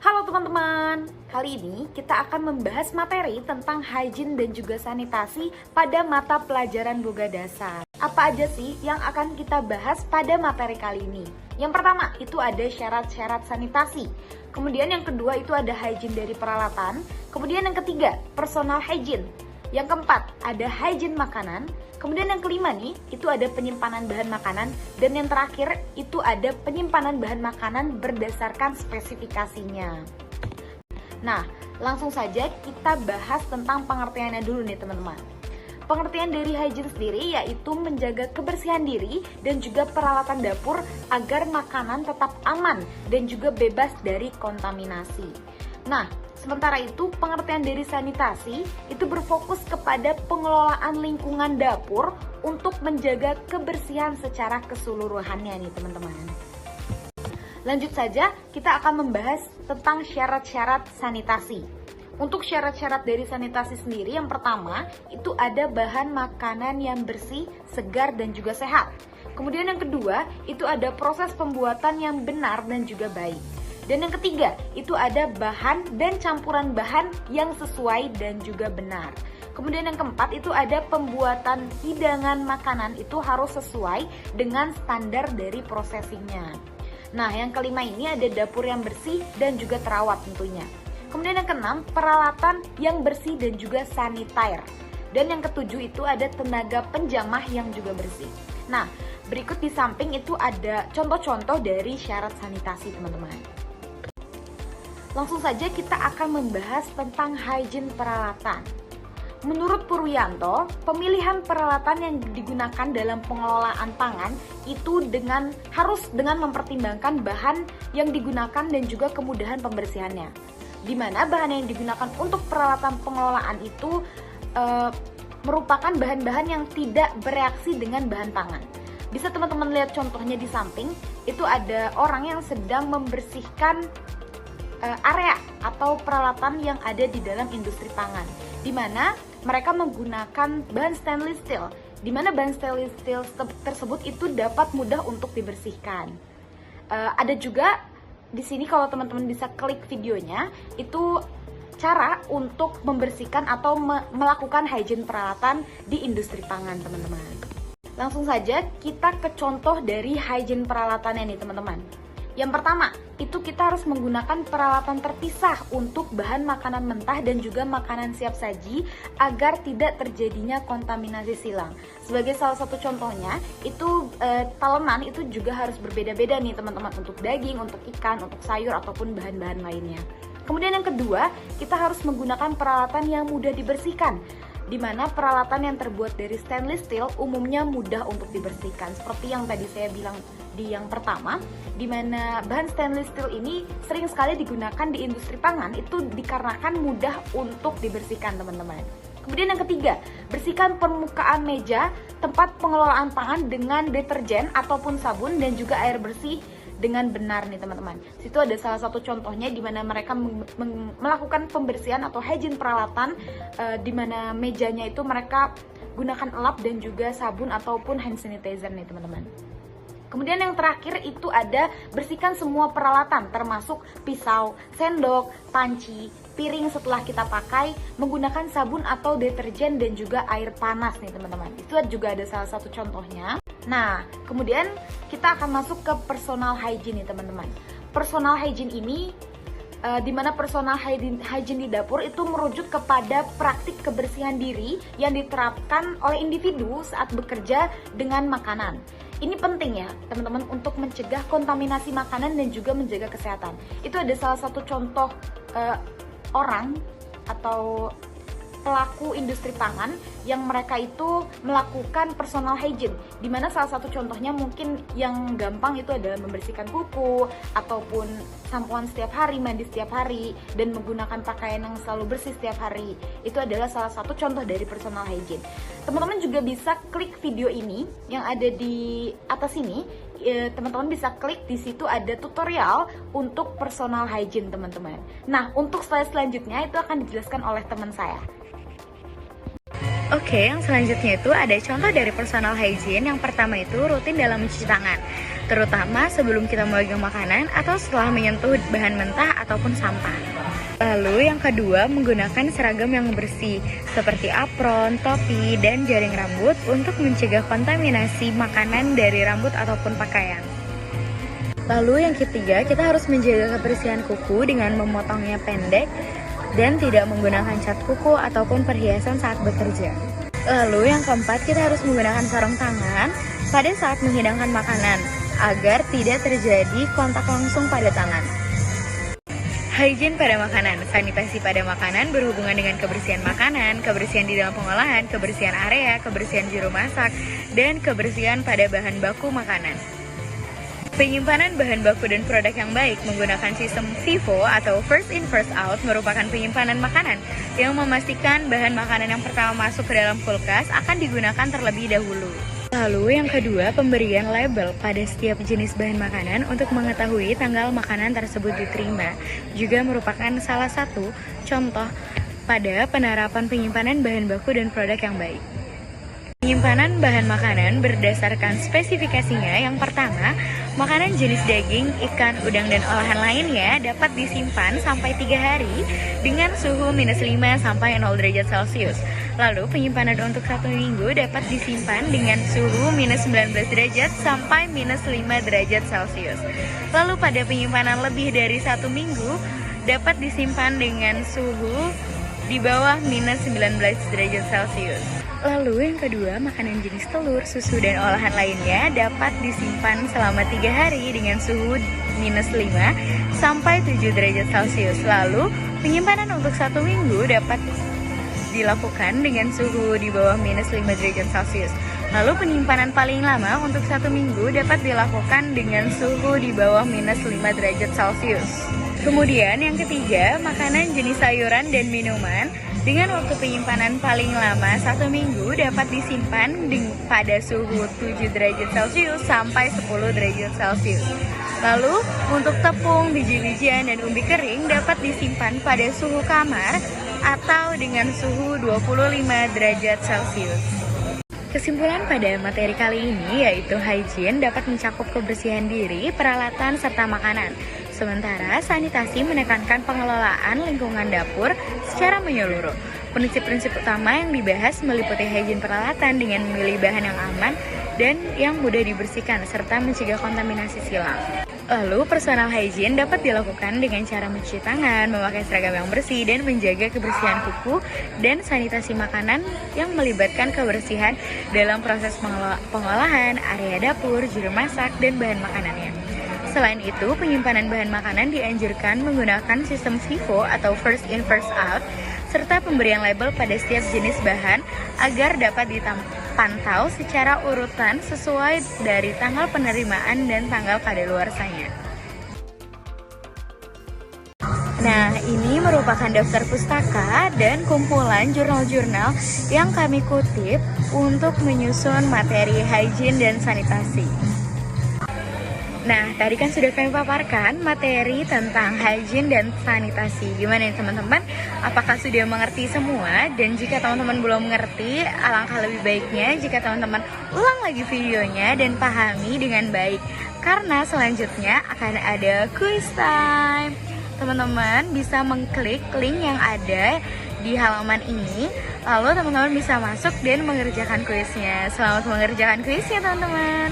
Halo teman-teman, kali ini kita akan membahas materi tentang hygiene dan juga sanitasi pada mata pelajaran Boga Dasar. Apa aja sih yang akan kita bahas pada materi kali ini? Yang pertama itu ada syarat-syarat sanitasi. Kemudian yang kedua itu ada hygiene dari peralatan. Kemudian yang ketiga, personal hygiene. Yang keempat, ada hygiene makanan. Kemudian yang kelima nih, itu ada penyimpanan bahan makanan. Dan yang terakhir, itu ada penyimpanan bahan makanan berdasarkan spesifikasinya. Nah, langsung saja kita bahas tentang pengertiannya dulu nih teman-teman. Pengertian dari hygiene sendiri yaitu menjaga kebersihan diri dan juga peralatan dapur agar makanan tetap aman dan juga bebas dari kontaminasi. Nah, sementara itu pengertian dari sanitasi itu berfokus kepada pengelolaan lingkungan dapur untuk menjaga kebersihan secara keseluruhannya nih teman-teman. Lanjut saja, kita akan membahas tentang syarat-syarat sanitasi. Untuk syarat-syarat dari sanitasi sendiri, yang pertama itu ada bahan makanan yang bersih, segar, dan juga sehat. Kemudian yang kedua itu ada proses pembuatan yang benar dan juga baik. Dan yang ketiga itu ada bahan dan campuran bahan yang sesuai dan juga benar. Kemudian yang keempat itu ada pembuatan hidangan makanan itu harus sesuai dengan standar dari processingnya. Nah yang kelima ini ada dapur yang bersih dan juga terawat tentunya. Kemudian yang keenam, peralatan yang bersih dan juga sanitizer. Dan yang ketujuh itu ada tenaga penjamah yang juga bersih. Nah, berikut di samping itu ada contoh-contoh dari syarat sanitasi, teman-teman. Langsung saja kita akan membahas tentang hygiene peralatan. Menurut Purwianto, pemilihan peralatan yang digunakan dalam pengelolaan pangan itu harus dengan mempertimbangkan bahan yang digunakan dan juga kemudahan pembersihannya. Di mana bahan yang digunakan untuk peralatan pengelolaan itu merupakan bahan-bahan yang tidak bereaksi dengan bahan pangan. Bisa teman-teman lihat contohnya di samping, itu ada orang yang sedang membersihkan area atau peralatan yang ada di dalam industri pangan, di mana mereka menggunakan bahan stainless steel, di mana bahan stainless steel tersebut itu dapat mudah untuk dibersihkan. Ada juga di sini kalau teman-teman bisa klik videonya, itu cara untuk membersihkan atau melakukan hygiene peralatan di industri pangan, teman-teman. Langsung saja kita ke contoh dari hygiene peralatannya nih, teman-teman. Yang pertama, itu kita harus menggunakan peralatan terpisah untuk bahan makanan mentah dan juga makanan siap saji agar tidak terjadinya kontaminasi silang. Sebagai salah satu contohnya, itu talenan itu juga harus berbeda-beda nih teman-teman, untuk daging, untuk ikan, untuk sayur ataupun bahan-bahan lainnya. Kemudian yang kedua, kita harus menggunakan peralatan yang mudah dibersihkan, di mana peralatan yang terbuat dari stainless steel umumnya mudah untuk dibersihkan. Seperti yang tadi saya bilang di yang pertama, di mana bahan stainless steel ini sering sekali digunakan di industri pangan itu dikarenakan mudah untuk dibersihkan, teman-teman. Kemudian yang ketiga, bersihkan permukaan meja tempat pengelolaan pangan dengan deterjen ataupun sabun dan juga air bersih dengan benar nih teman-teman. Situ ada salah satu contohnya di mana mereka melakukan pembersihan atau hygiene peralatan, di mana mejanya itu mereka gunakan elap dan juga sabun ataupun hand sanitizer nih teman-teman. Kemudian yang terakhir itu ada bersihkan semua peralatan termasuk pisau, sendok, panci, piring setelah kita pakai menggunakan sabun atau deterjen dan juga air panas nih teman-teman. Itu juga ada salah satu contohnya. Nah, kemudian kita akan masuk ke personal hygiene nih teman-teman. Personal hygiene ini di mana personal hygiene di dapur itu merujuk kepada praktik kebersihan diri yang diterapkan oleh individu saat bekerja dengan makanan. Ini penting ya teman-teman untuk mencegah kontaminasi makanan dan juga menjaga kesehatan. Itu ada salah satu contoh orang atau pelaku industri pangan yang mereka itu melakukan personal hygiene, di mana salah satu contohnya mungkin yang gampang itu adalah membersihkan kuku ataupun sampoan setiap hari, mandi setiap hari, dan menggunakan pakaian yang selalu bersih setiap hari. Itu adalah salah satu contoh dari personal hygiene. Teman-teman juga bisa klik video ini yang ada di atas ini. Teman-teman bisa klik di situ ada tutorial untuk personal hygiene teman-teman. Nah, untuk slide selanjutnya itu akan dijelaskan oleh teman saya. Oke, yang selanjutnya itu ada contoh dari personal hygiene. Yang pertama itu rutin dalam mencuci tangan, terutama sebelum kita memegang makanan atau setelah menyentuh bahan mentah ataupun sampah. Lalu yang kedua, menggunakan seragam yang bersih seperti apron, topi, dan jaring rambut untuk mencegah kontaminasi makanan dari rambut ataupun pakaian. Lalu yang ketiga, kita harus menjaga kebersihan kuku dengan memotongnya pendek dan tidak menggunakan cat kuku ataupun perhiasan saat bekerja. Lalu yang keempat, kita harus menggunakan sarung tangan pada saat menghidangkan makanan agar tidak terjadi kontak langsung pada tangan. Hygiene pada makanan. Sanitasi pada makanan berhubungan dengan kebersihan makanan, kebersihan di dalam pengolahan, kebersihan area, kebersihan juru masak, dan kebersihan pada bahan baku makanan. Penyimpanan bahan baku dan produk yang baik menggunakan sistem FIFO atau First In First Out merupakan penyimpanan makanan yang memastikan bahan makanan yang pertama masuk ke dalam kulkas akan digunakan terlebih dahulu. Lalu yang kedua, pemberian label pada setiap jenis bahan makanan untuk mengetahui tanggal makanan tersebut diterima juga merupakan salah satu contoh pada penerapan penyimpanan bahan baku dan produk yang baik. Penyimpanan bahan makanan berdasarkan spesifikasinya. Yang pertama, makanan jenis daging, ikan, udang, dan olahan lainnya dapat disimpan sampai 3 hari dengan suhu minus 5 sampai 0 derajat Celcius. Lalu penyimpanan untuk 1 minggu dapat disimpan dengan suhu minus 19 derajat sampai minus 5 derajat Celcius. Lalu pada penyimpanan lebih dari 1 minggu dapat disimpan dengan suhu di bawah minus 19 derajat Celcius. Lalu yang kedua, makanan jenis telur, susu, dan olahan lainnya dapat disimpan selama 3 hari dengan suhu minus 5 sampai 7 derajat Celcius. Lalu penyimpanan untuk 1 minggu dapat dilakukan dengan suhu di bawah minus 5 derajat Celcius. Lalu penyimpanan paling lama untuk 1 minggu dapat dilakukan dengan suhu di bawah minus 5 derajat Celcius. Kemudian yang ketiga, makanan jenis sayuran dan minuman dengan waktu penyimpanan paling lama 1 minggu dapat disimpan pada suhu 7 derajat Celcius sampai 10 derajat Celcius. Lalu untuk tepung, biji-bijian, dan umbi kering dapat disimpan pada suhu kamar atau dengan suhu 25 derajat Celcius. Kesimpulan pada materi kali ini yaitu hygiene dapat mencakup kebersihan diri, peralatan, serta makanan. Sementara sanitasi menekankan pengelolaan lingkungan dapur secara menyeluruh. Prinsip-prinsip utama yang dibahas meliputi hygiene peralatan dengan memilih bahan yang aman dan yang mudah dibersihkan serta mencegah kontaminasi silang. Lalu personal hygiene dapat dilakukan dengan cara mencuci tangan, memakai seragam yang bersih, dan menjaga kebersihan kuku dan sanitasi makanan yang melibatkan kebersihan dalam proses pengolahan, area dapur, juru masak, dan bahan makanannya. Selain itu, penyimpanan bahan makanan dianjurkan menggunakan sistem FIFO atau First In First Out serta pemberian label pada setiap jenis bahan agar dapat dipantau secara urutan sesuai dari tanggal penerimaan dan tanggal kadaluarsanya. Nah, ini merupakan daftar pustaka dan kumpulan jurnal-jurnal yang kami kutip untuk menyusun materi hygiene dan sanitasi. Nah, tadi kan sudah kami paparkan materi tentang hygiene dan sanitasi. Gimana nih teman-teman? Apakah sudah mengerti semua? Dan jika teman-teman belum mengerti, alangkah lebih baiknya jika teman-teman ulang lagi videonya dan pahami dengan baik. Karena selanjutnya akan ada quiz time. Teman-teman bisa mengklik link yang ada di halaman ini. Lalu teman-teman bisa masuk dan mengerjakan kuisnya. Selamat mengerjakan kuisnya teman-teman.